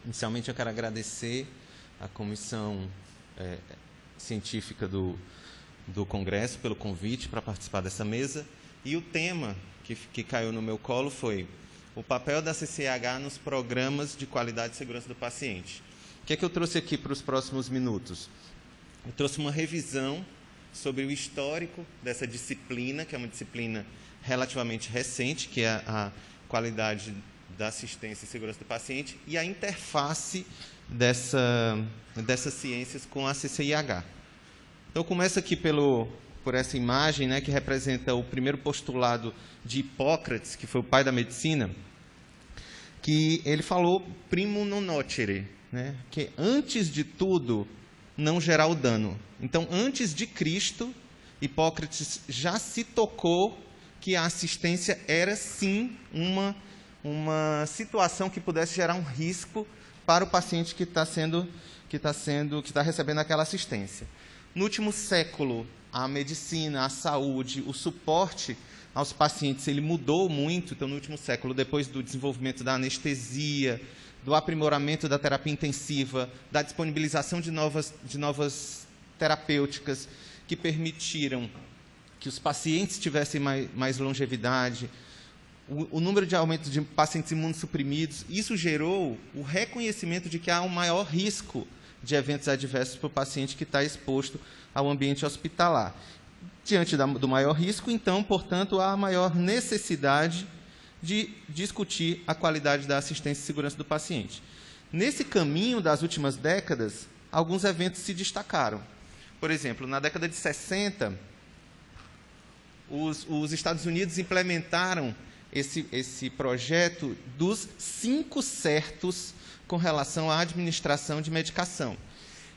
Inicialmente, eu quero agradecer à Comissão Científica do Congresso pelo convite para participar dessa mesa. E o tema que caiu no meu colo foi o papel da CCIH nos programas de qualidade e segurança do paciente. O que é que eu trouxe aqui para os próximos minutos? Eu trouxe uma revisão sobre o histórico dessa disciplina, que é uma disciplina relativamente recente, que é a qualidade da assistência e segurança do paciente, e a interface dessas ciências com a CCIH. Então, eu começo aqui por essa imagem, né, que representa o primeiro postulado de Hipócrates, que foi o pai da medicina, que ele falou primum non nocere, né, que antes de tudo não gerar o dano. Então, antes de Cristo, Hipócrates já se tocou que a assistência era, sim, uma situação que pudesse gerar um risco para o paciente que está recebendo aquela assistência. No último século, a medicina, a saúde, o suporte aos pacientes, ele mudou muito. Então, no último século, depois do desenvolvimento da anestesia, do aprimoramento da terapia intensiva, da disponibilização de novas terapêuticas que permitiram que os pacientes tivessem mais longevidade, o número de aumento de pacientes imunossuprimidos, isso gerou o reconhecimento de que há um maior risco de eventos adversos para o paciente que está exposto ao ambiente hospitalar. Diante do maior risco, então, portanto, há maior necessidade de discutir a qualidade da assistência e segurança do paciente. Nesse caminho das últimas décadas, alguns eventos se destacaram. Por exemplo, na década de 60, os Estados Unidos implementaram esse projeto dos 5 certos com relação à administração de medicação.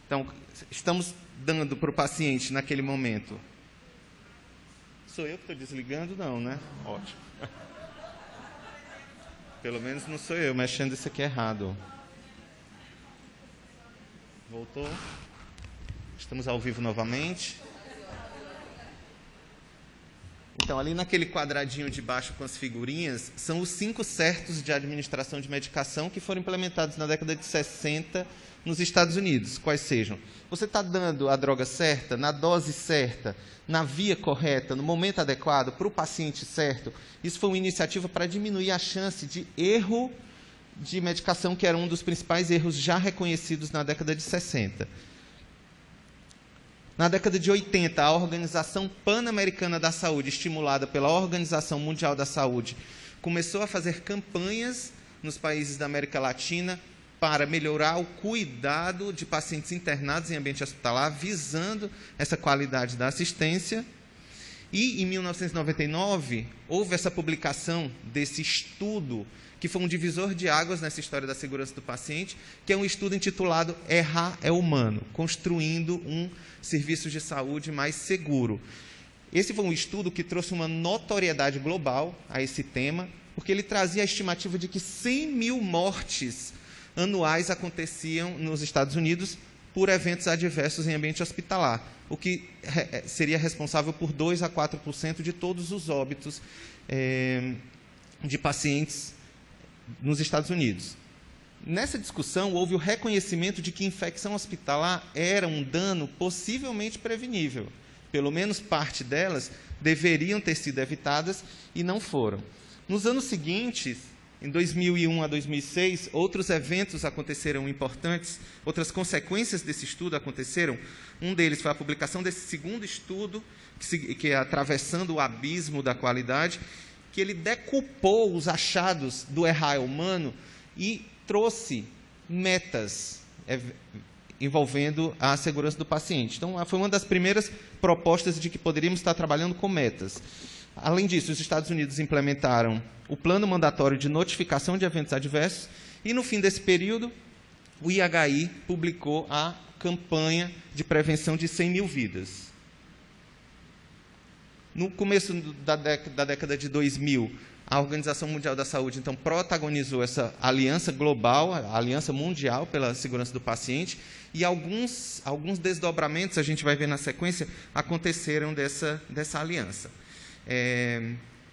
Então, estamos dando para o paciente, naquele momento... Sou eu que estou desligando? Não, né? Ótimo. Pelo menos não sou eu mexendo isso aqui errado. Voltou? Estamos ao vivo novamente. Então, ali naquele quadradinho de baixo com as figurinhas, são os 5 certos de administração de medicação que foram implementados na década de 60 nos Estados Unidos. Quais sejam? Você está dando a droga certa, na dose certa, na via correta, no momento adequado, para o paciente certo. Isso foi uma iniciativa para diminuir a chance de erro de medicação, que era um dos principais erros já reconhecidos na década de 60. Na década de 80, a Organização Pan-Americana da Saúde, estimulada pela Organização Mundial da Saúde, começou a fazer campanhas nos países da América Latina para melhorar o cuidado de pacientes internados em ambiente hospitalar, visando essa qualidade da assistência. E, em 1999, houve essa publicação desse estudo, que foi um divisor de águas nessa história da segurança do paciente, que é um estudo intitulado Errar é Humano, construindo um serviço de saúde mais seguro. Esse foi um estudo que trouxe uma notoriedade global a esse tema, porque ele trazia a estimativa de que 100 mil mortes anuais aconteciam nos Estados Unidos por eventos adversos em ambiente hospitalar, o que seria responsável por 2 a 4% de todos os óbitos de pacientes nos Estados Unidos. Nessa discussão, houve o reconhecimento de que infecção hospitalar era um dano possivelmente prevenível. Pelo menos parte delas deveriam ter sido evitadas e não foram. Nos anos seguintes, em 2001 a 2006, outros eventos aconteceram importantes, outras consequências desse estudo aconteceram. Um deles foi a publicação desse segundo estudo, que é Atravessando o Abismo da Qualidade, que ele decupou os achados do Errar Humano e trouxe metas envolvendo a segurança do paciente. Então, foi uma das primeiras propostas de que poderíamos estar trabalhando com metas. Além disso, os Estados Unidos implementaram o Plano Mandatório de Notificação de Eventos Adversos e, no fim desse período, o IHI publicou a campanha de prevenção de 100 mil vidas. No começo da década de 2000, a Organização Mundial da Saúde, então, protagonizou essa aliança global, a aliança mundial pela segurança do paciente, e alguns desdobramentos, a gente vai ver na sequência, aconteceram dessa aliança.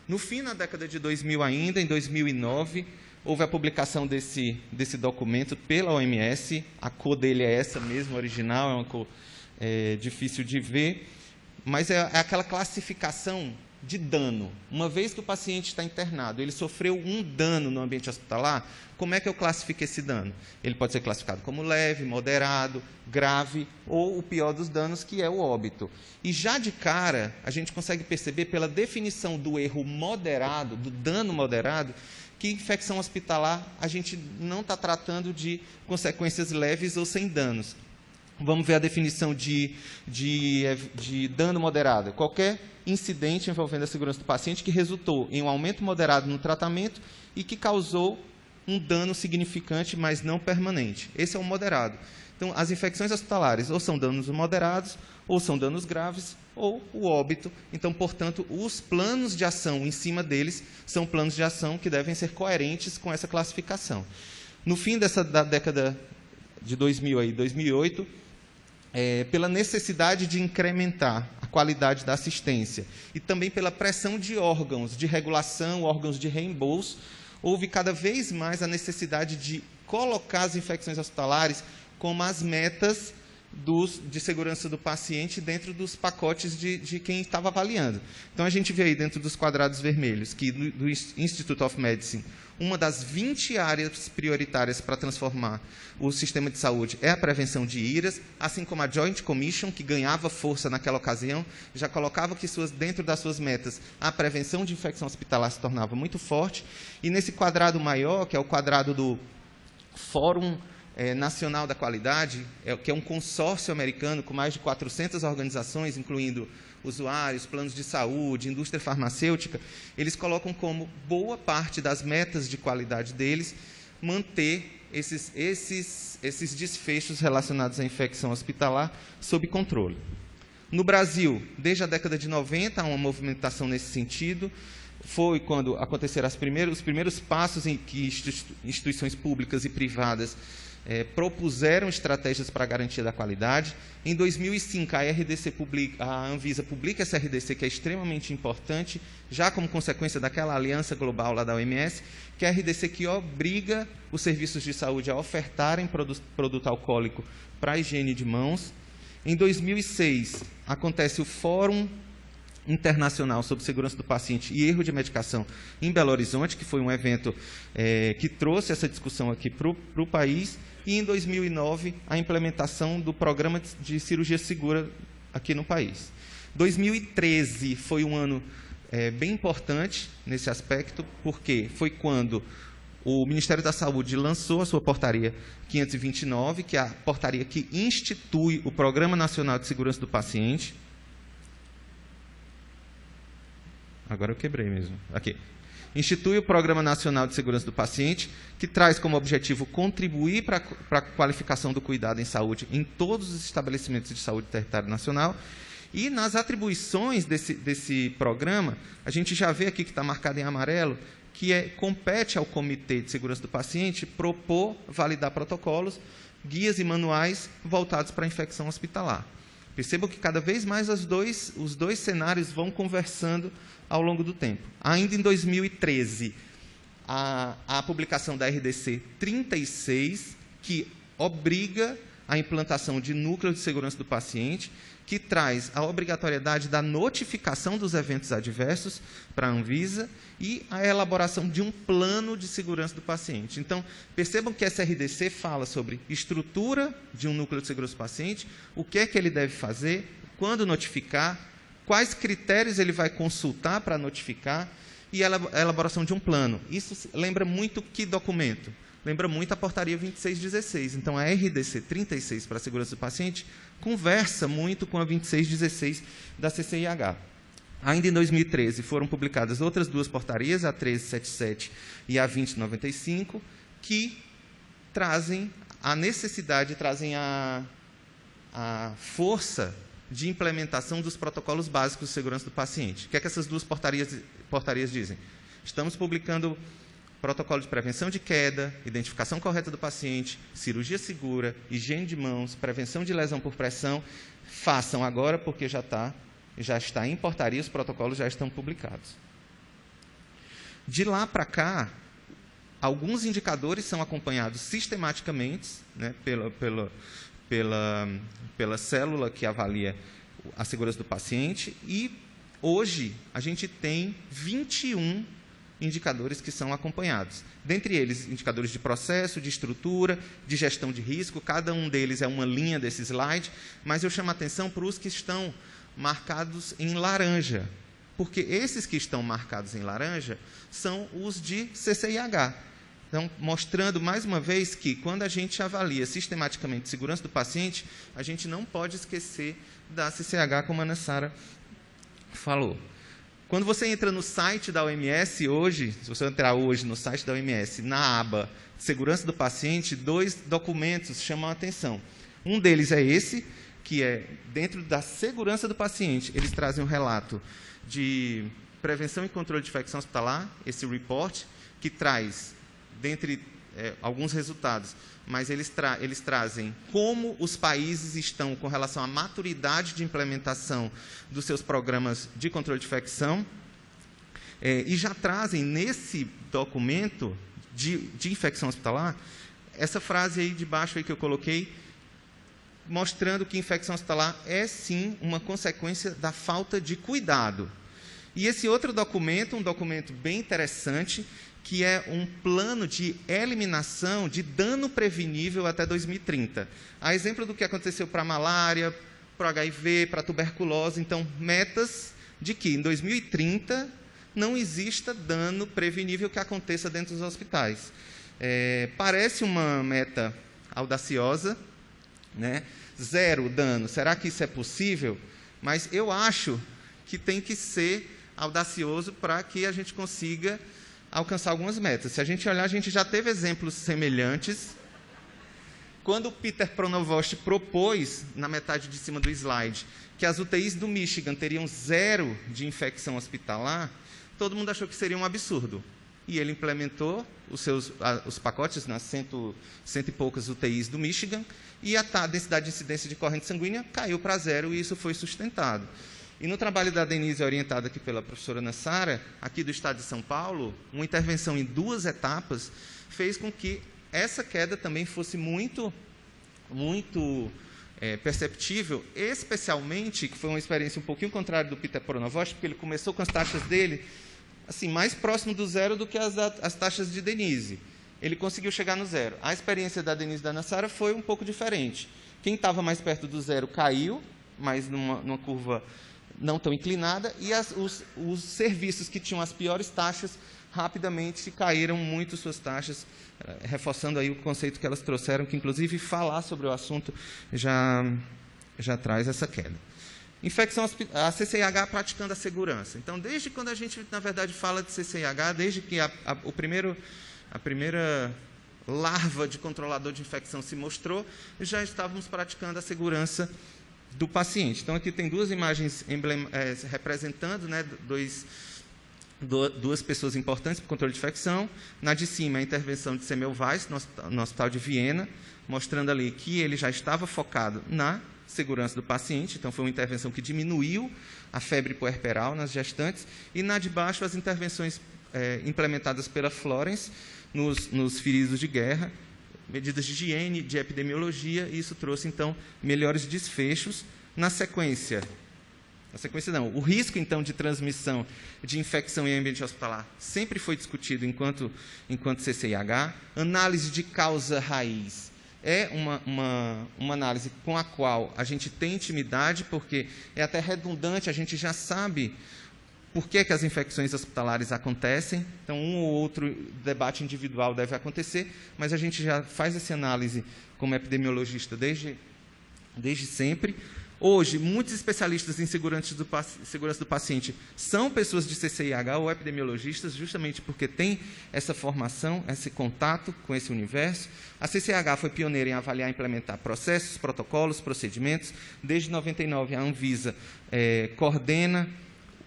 No fim da década de 2000 ainda, em 2009, houve a publicação desse documento pela OMS, a cor dele é essa mesmo, original, é uma cor difícil de ver, mas é aquela classificação de dano. Uma vez que o paciente está internado, ele sofreu um dano no ambiente hospitalar, como é que eu classifico esse dano? Ele pode ser classificado como leve, moderado, grave ou o pior dos danos, que é o óbito. E já de cara, a gente consegue perceber pela definição do erro moderado, do dano moderado, que infecção hospitalar a gente não está tratando de consequências leves ou sem danos. Vamos ver a definição de dano moderado. Qualquer incidente envolvendo a segurança do paciente que resultou em um aumento moderado no tratamento e que causou um dano significante, mas não permanente. Esse é o moderado. Então, as infecções hospitalares ou são danos moderados, ou são danos graves, ou o óbito. Então, portanto, os planos de ação em cima deles são planos de ação que devem ser coerentes com essa classificação. No fim da década de 2000 e 2008, pela necessidade de incrementar a qualidade da assistência e também pela pressão de órgãos de regulação, órgãos de reembolso, houve cada vez mais a necessidade de colocar as infecções hospitalares como as metas de segurança do paciente dentro dos pacotes de quem estava avaliando. Então, a gente vê aí dentro dos quadrados vermelhos que do Institute of Medicine, uma das 20 áreas prioritárias para transformar o sistema de saúde é a prevenção de IRAs, assim como a Joint Commission, que ganhava força naquela ocasião, já colocava que dentro das suas metas a prevenção de infecção hospitalar se tornava muito forte. E nesse quadrado maior, que é o quadrado do Fórum Nacional da Qualidade, que é um consórcio americano com mais de 400 organizações, incluindo usuários, planos de saúde, indústria farmacêutica, eles colocam como boa parte das metas de qualidade deles manter esses desfechos relacionados à infecção hospitalar sob controle. No Brasil, desde a década de 90, há uma movimentação nesse sentido. Foi quando aconteceram os primeiros passos em que instituições públicas e privadas propuseram estratégias para a garantia da qualidade. Em 2005, a Anvisa publica essa RDC, que é extremamente importante, já como consequência daquela aliança global lá da OMS, que é a RDC que obriga os serviços de saúde a ofertarem produto alcoólico para a higiene de mãos. Em 2006, acontece o Fórum Internacional sobre Segurança do Paciente e Erro de Medicação em Belo Horizonte, que foi um evento que trouxe essa discussão aqui para o país. E, em 2009, a implementação do Programa de Cirurgia Segura aqui no país. 2013 foi um ano bem importante nesse aspecto, porque foi quando o Ministério da Saúde lançou a sua portaria 529, que é a portaria que institui o Programa Nacional de Segurança do Paciente. Agora eu quebrei mesmo. Aqui. Institui o Programa Nacional de Segurança do Paciente, que traz como objetivo contribuir para a qualificação do cuidado em saúde em todos os estabelecimentos de saúde do território nacional. E nas atribuições desse programa, a gente já vê aqui que está marcado em amarelo, que compete ao Comitê de Segurança do Paciente propor, validar protocolos, guias e manuais voltados para a infecção hospitalar. Percebam que cada vez mais os dois cenários vão conversando ao longo do tempo. Ainda em 2013, a publicação da RDC 36, que obriga a implantação de núcleo de segurança do paciente, que traz a obrigatoriedade da notificação dos eventos adversos para a Anvisa e a elaboração de um plano de segurança do paciente. Então, percebam que essa RDC fala sobre estrutura de um núcleo de segurança do paciente, o que é que ele deve fazer, quando notificar, quais critérios ele vai consultar para notificar e a elaboração de um plano. Isso lembra muito que documento? Lembra muito a portaria 2616. Então, a RDC 36 para a segurança do paciente conversa muito com a 2616 da CCIH. Ainda em 2013, foram publicadas outras duas portarias, a 1377 e a 2095, que trazem a necessidade, trazem a força de implementação dos protocolos básicos de segurança do paciente. O que é que essas duas portarias dizem? Estamos publicando protocolo de prevenção de queda, identificação correta do paciente, cirurgia segura, higiene de mãos, prevenção de lesão por pressão. Façam agora, porque já está em portaria, os protocolos já estão publicados. De lá para cá, alguns indicadores são acompanhados sistematicamente, né, pela célula que avalia a segurança do paciente, e hoje a gente tem 21 indicadores que são acompanhados. Dentre eles, indicadores de processo, de estrutura, de gestão de risco, cada um deles é uma linha desse slide, mas eu chamo a atenção para os que estão marcados em laranja, porque esses que estão marcados em laranja são os de CCIH. Então, mostrando mais uma vez que, quando a gente avalia sistematicamente a segurança do paciente, a gente não pode esquecer da CCH, como a Ana Sara falou. Quando você entra no site da OMS hoje, se você entrar hoje no site da OMS, na aba Segurança do Paciente, 2 documentos chamam a atenção. Um deles é esse, que é dentro da segurança do paciente. Eles trazem um relato de prevenção e controle de infecção hospitalar, esse report, que traz, dentre alguns resultados, mas eles trazem como os países estão com relação à maturidade de implementação dos seus programas de controle de infecção, e já trazem nesse documento de infecção hospitalar, essa frase aí de baixo aí que eu coloquei, mostrando que infecção hospitalar é, sim, uma consequência da falta de cuidado. E esse outro documento, um documento bem interessante, que é um plano de eliminação de dano prevenível até 2030. A exemplo do que aconteceu para a malária, para o HIV, para a tuberculose, então, metas de que, em 2030, não exista dano prevenível que aconteça dentro dos hospitais. Parece uma meta audaciosa, né? 0 dano. Será que isso é possível? Mas eu acho que tem que ser audacioso para que a gente consiga alcançar algumas metas. Se a gente olhar, a gente já teve exemplos semelhantes. Quando o Peter Pronovost propôs, na metade de cima do slide, que as UTIs do Michigan teriam 0 de infecção hospitalar, todo mundo achou que seria um absurdo. E ele implementou os pacotes nas cento e poucas UTIs do Michigan, e a densidade de incidência de corrente sanguínea caiu para 0, e isso foi sustentado. E no trabalho da Denise, orientada aqui pela professora Ana Sara, aqui do estado de São Paulo, uma intervenção em 2 etapas fez com que essa queda também fosse muito perceptível, especialmente, que foi uma experiência um pouquinho contrária do Peter Pronovost, porque ele começou com as taxas dele assim, mais próximo do 0 do que as taxas de Denise. Ele conseguiu chegar no 0. A experiência da Denise e da Ana Sara foi um pouco diferente. Quem estava mais perto do 0 caiu, mas numa curva não tão inclinada, e os serviços que tinham as piores taxas rapidamente caíram muito suas taxas, reforçando aí o conceito que elas trouxeram, que inclusive falar sobre o assunto já traz essa queda. Infecção, a CCIH praticando a segurança. Então, desde quando a gente, na verdade, fala de CCIH, desde que a primeira larva de controlador de infecção se mostrou, já estávamos praticando a segurança do paciente. Então, aqui tem 2 imagens representando, né, duas pessoas importantes para o controle de infecção. Na de cima, a intervenção de Semmelweis, no Hospital de Viena, mostrando ali que ele já estava focado na segurança do paciente. Então, foi uma intervenção que diminuiu a febre puerperal nas gestantes. E na de baixo, as intervenções implementadas pela Florence nos feridos de guerra, medidas de higiene, de epidemiologia, e isso trouxe, então, melhores desfechos. Na sequência não, o risco, então, de transmissão de infecção em ambiente hospitalar sempre foi discutido enquanto CCIH. Análise de causa raiz é uma análise com a qual a gente tem intimidade, porque é até redundante, a gente já sabe por que as infecções hospitalares acontecem. Então, um ou outro debate individual deve acontecer, mas a gente já faz essa análise como epidemiologista desde sempre. Hoje, muitos especialistas em segurança do paciente são pessoas de CCIH ou epidemiologistas, justamente porque têm essa formação, esse contato com esse universo. A CCIH foi pioneira em avaliar e implementar processos, protocolos, procedimentos. Desde 99, a Anvisa coordena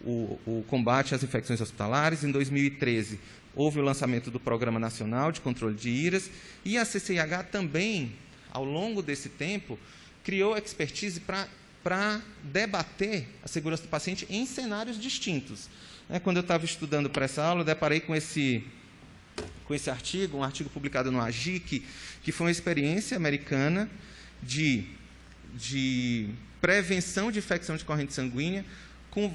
o combate às infecções hospitalares. Em 2013, houve o lançamento do Programa Nacional de Controle de IRAS, e a CCIH também, ao longo desse tempo, criou expertise para debater a segurança do paciente em cenários distintos. Quando eu estava estudando para essa aula, eu deparei com com esse artigo, um artigo publicado no AGIC, que foi uma experiência americana de prevenção de infecção de corrente sanguínea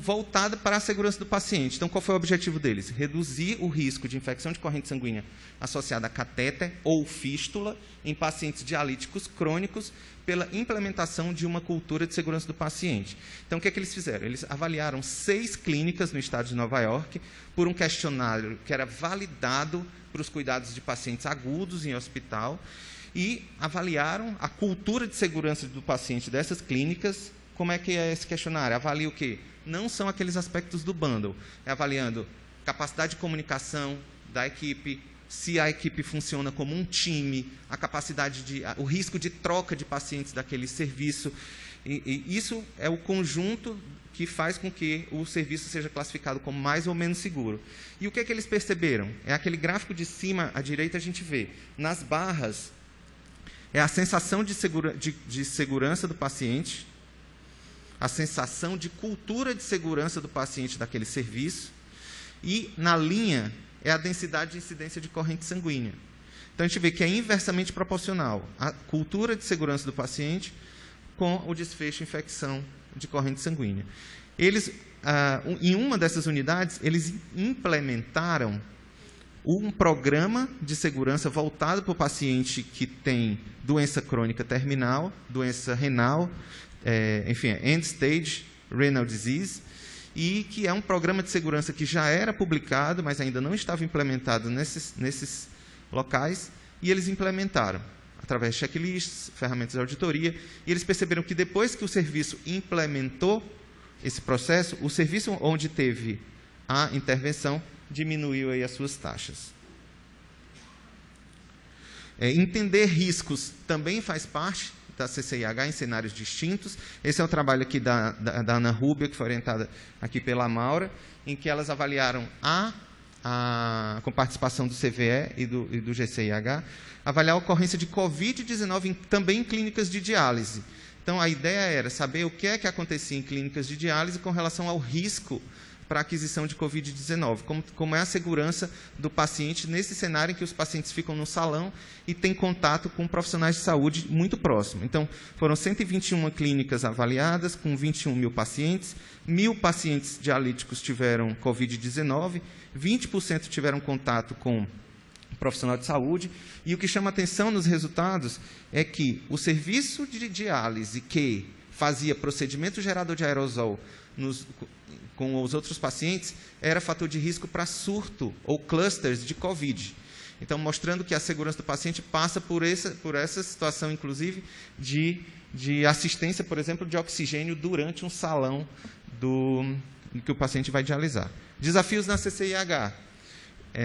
voltada para a segurança do paciente. Então, qual foi o objetivo deles? Reduzir o risco de infecção de corrente sanguínea associada a catéter ou fístula em pacientes dialíticos crônicos pela implementação de uma cultura de segurança do paciente. Então, o que é que eles fizeram? Eles avaliaram 6 clínicas no estado de Nova York por um questionário que era validado para os cuidados de pacientes agudos em hospital e avaliaram a cultura de segurança do paciente dessas clínicas. Como é que é esse questionário? Avalia o quê? Não são aqueles aspectos do bundle, é avaliando capacidade de comunicação da equipe, se a equipe funciona como um time, a capacidade o risco de troca de pacientes daquele serviço. E isso é o conjunto que faz com que o serviço seja classificado como mais ou menos seguro. E o que é que eles perceberam? É aquele gráfico de cima à direita, a gente vê. Nas barras, é a sensação de segurança do paciente, a sensação de cultura de segurança do paciente daquele serviço, e na linha é a densidade de incidência de corrente sanguínea. Então, a gente vê que é inversamente proporcional a cultura de segurança do paciente com o desfecho infecção de corrente sanguínea. Eles, em uma dessas unidades, eles implementaram um programa de segurança voltado para o paciente que tem doença crônica terminal, doença renal, enfim, end-stage renal disease, e que é um programa de segurança que já era publicado, mas ainda não estava implementado nesses locais, e eles implementaram, através de checklists, ferramentas de auditoria, e eles perceberam que depois que o serviço implementou esse processo, o serviço onde teve a intervenção diminuiu aí as suas taxas. Entender riscos também faz parte da CCIH em cenários distintos. Esse é o trabalho aqui da Ana Rubia, que foi orientada aqui pela Maura, em que elas avaliaram com participação do CVE e do GCIH, avaliar a ocorrência de Covid-19 também em clínicas de diálise. Então, a ideia era saber o que é que acontecia em clínicas de diálise com relação ao risco para a aquisição de Covid-19, como é a segurança do paciente nesse cenário em que os pacientes ficam no salão e têm contato com profissionais de saúde muito próximo. Então, foram 121 clínicas avaliadas, com 21 mil pacientes, 1.000 pacientes dialíticos tiveram Covid-19, 20% tiveram contato com profissional de saúde, e o que chama atenção nos resultados é que o serviço de diálise que fazia procedimento gerador de aerosol com os outros pacientes era fator de risco para surto ou clusters de Covid. Então, mostrando que a segurança do paciente passa por essa situação, inclusive, de assistência, por exemplo, de oxigênio durante um salão que o paciente vai dialisar. Desafios na CCIH.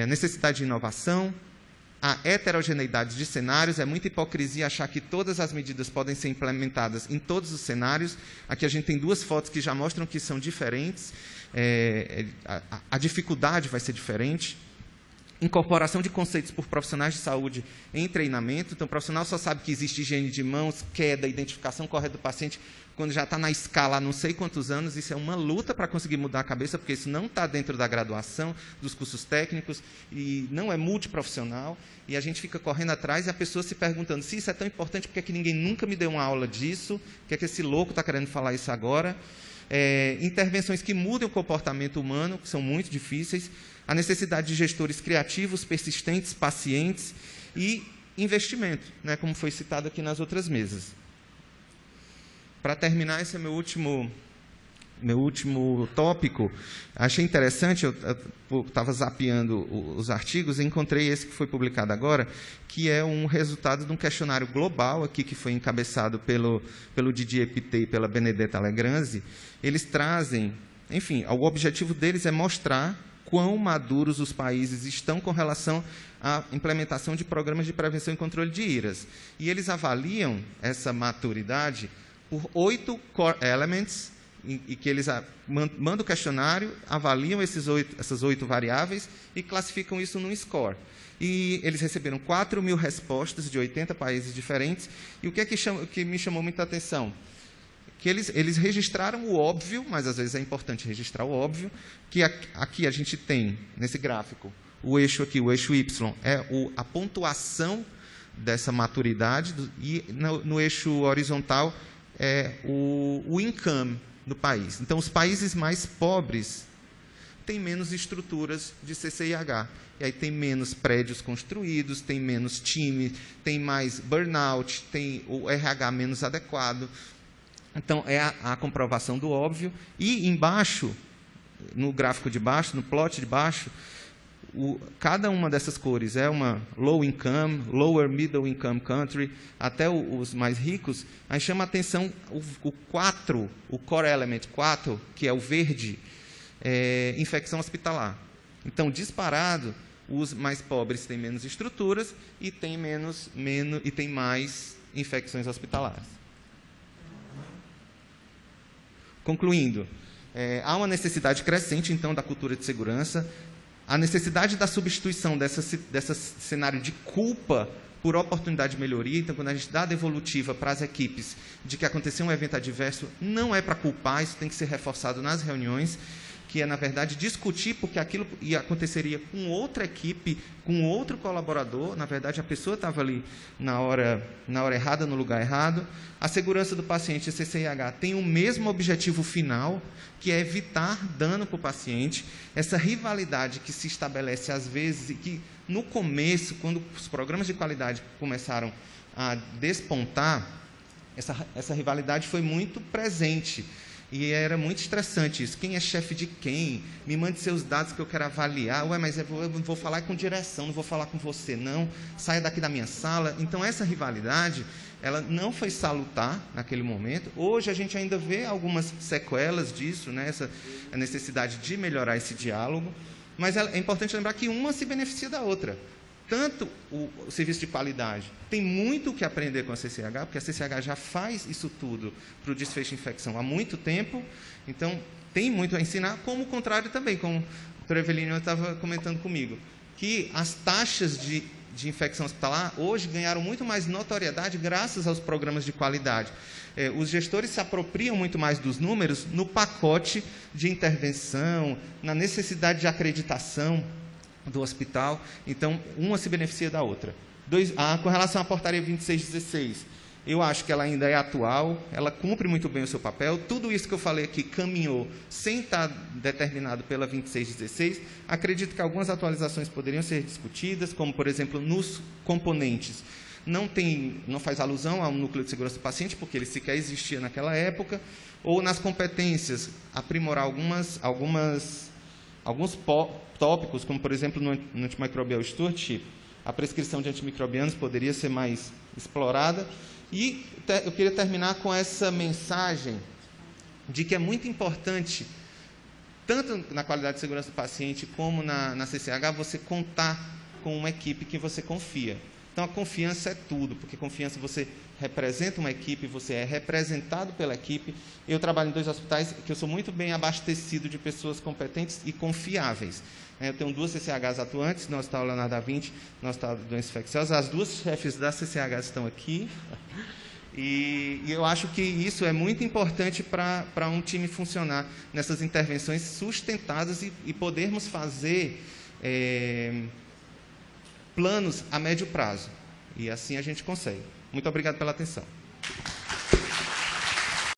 Necessidade de inovação, a heterogeneidade de cenários, é muita hipocrisia achar que todas as medidas podem ser implementadas em todos os cenários. Aqui a gente tem 2 fotos que já mostram que são diferentes, a dificuldade vai ser diferente. Incorporação de conceitos por profissionais de saúde em treinamento. Então, o profissional só sabe que existe higiene de mãos, queda, identificação correta do paciente, quando já está na escala há não sei quantos anos. Isso é uma luta para conseguir mudar a cabeça, porque isso não está dentro da graduação, dos cursos técnicos, e não é multiprofissional, e a gente fica correndo atrás e a pessoa se perguntando, se isso é tão importante, por que é que ninguém nunca me deu uma aula disso? Por que é que esse louco está querendo falar isso agora? Intervenções que mudem o comportamento humano, que são muito difíceis, a necessidade de gestores criativos, persistentes, pacientes e investimento, né, como foi citado aqui nas outras mesas. Para terminar, esse é meu último tópico. Achei interessante, eu estava zapeando os artigos e encontrei esse que foi publicado agora, que é um resultado de um questionário global, aqui, que foi encabeçado pelo Didier Pittet e pela Benedetta Legranzi. Eles trazem, enfim, o objetivo deles é mostrar quão maduros os países estão com relação à implementação de programas de prevenção e controle de IRAS. E eles avaliam essa maturidade por 8 core elements, e que eles mandam o questionário, avaliam essas 8 variáveis e classificam isso num score. E eles receberam 4.000 respostas de 80 países diferentes. E o que é que me chamou muita atenção? Que eles registraram o óbvio, mas às vezes é importante registrar o óbvio, que aqui a gente tem, nesse gráfico, O eixo aqui, o eixo Y, é a pontuação dessa maturidade, e no eixo horizontal é o income do país. Então, os países mais pobres têm menos estruturas de CCIH. E aí tem menos prédios construídos, tem menos time, tem mais burnout, tem o RH menos adequado. Então, é a comprovação do óbvio. E embaixo, no gráfico de baixo, no plot de baixo, cada uma dessas cores é uma low income, lower middle income country, até os mais ricos. Aí chama a atenção o 4, o core element 4, que é o verde, infecção hospitalar. Então, disparado, os mais pobres têm menos estruturas e têm mais infecções hospitalares. Concluindo, há uma necessidade crescente, então, da cultura de segurança, a necessidade da substituição desse cenário de culpa por oportunidade de melhoria. Então, quando a gente dá a devolutiva para as equipes de que aconteceu um evento adverso, não é para culpar, isso tem que ser reforçado nas reuniões, que é, na verdade, discutir porque aquilo aconteceria com outra equipe, com outro colaborador. Na verdade, a pessoa estava ali na hora errada, no lugar errado. A segurança do paciente, a CCIH, tem o mesmo objetivo final, que é evitar dano para o paciente. Essa rivalidade que se estabelece às vezes, e que no começo, quando os programas de qualidade começaram a despontar, essa rivalidade foi muito presente. E era muito estressante isso. Quem é chefe de quem? Me mande seus dados que eu quero avaliar. Ué, mas eu vou falar com direção, não vou falar com você, não. Saia daqui da minha sala. Então, essa rivalidade, ela não foi salutar naquele momento. Hoje, a gente ainda vê algumas sequelas disso, né? A necessidade de melhorar esse diálogo. Mas é importante lembrar que uma se beneficia da outra. Tanto o serviço de qualidade tem muito o que aprender com a CCH, porque a CCH já faz isso tudo para o desfecho de infecção há muito tempo, então tem muito a ensinar, como o contrário também, como o doutor Evelino estava comentando comigo, que as taxas de infecção hospitalar hoje ganharam muito mais notoriedade graças aos programas de qualidade. Os gestores se apropriam muito mais dos números no pacote de intervenção, na necessidade de acreditação do hospital. Então, uma se beneficia da outra. Com relação à portaria 2616, eu acho que ela ainda é atual, ela cumpre muito bem o seu papel. Tudo isso que eu falei aqui caminhou sem estar determinado pela 2616. Acredito que algumas atualizações poderiam ser discutidas, como, por exemplo, nos componentes. Não faz alusão ao núcleo de segurança do paciente, porque ele sequer existia naquela época, ou nas competências, aprimorar alguns tópicos, como, por exemplo, no Antimicrobial Stewardship, a prescrição de antimicrobianos poderia ser mais explorada. E eu queria terminar com essa mensagem de que é muito importante, tanto na qualidade de segurança do paciente, como na CCH, você contar com uma equipe que você confia. Então, a confiança é tudo, porque confiança, você representa uma equipe, você é representado pela equipe. Eu trabalho em 2 hospitais que eu sou muito bem abastecido de pessoas competentes e confiáveis. Eu tenho 2 CCHs atuantes, no Hospital Leonardo da Vinci, no Hospital de Doenças Infecciosas. As 2 chefes das CCHs estão aqui. E eu acho que isso é muito importante para um time funcionar nessas intervenções sustentadas e podermos fazer planos a médio prazo. E assim a gente consegue. Muito obrigado pela atenção.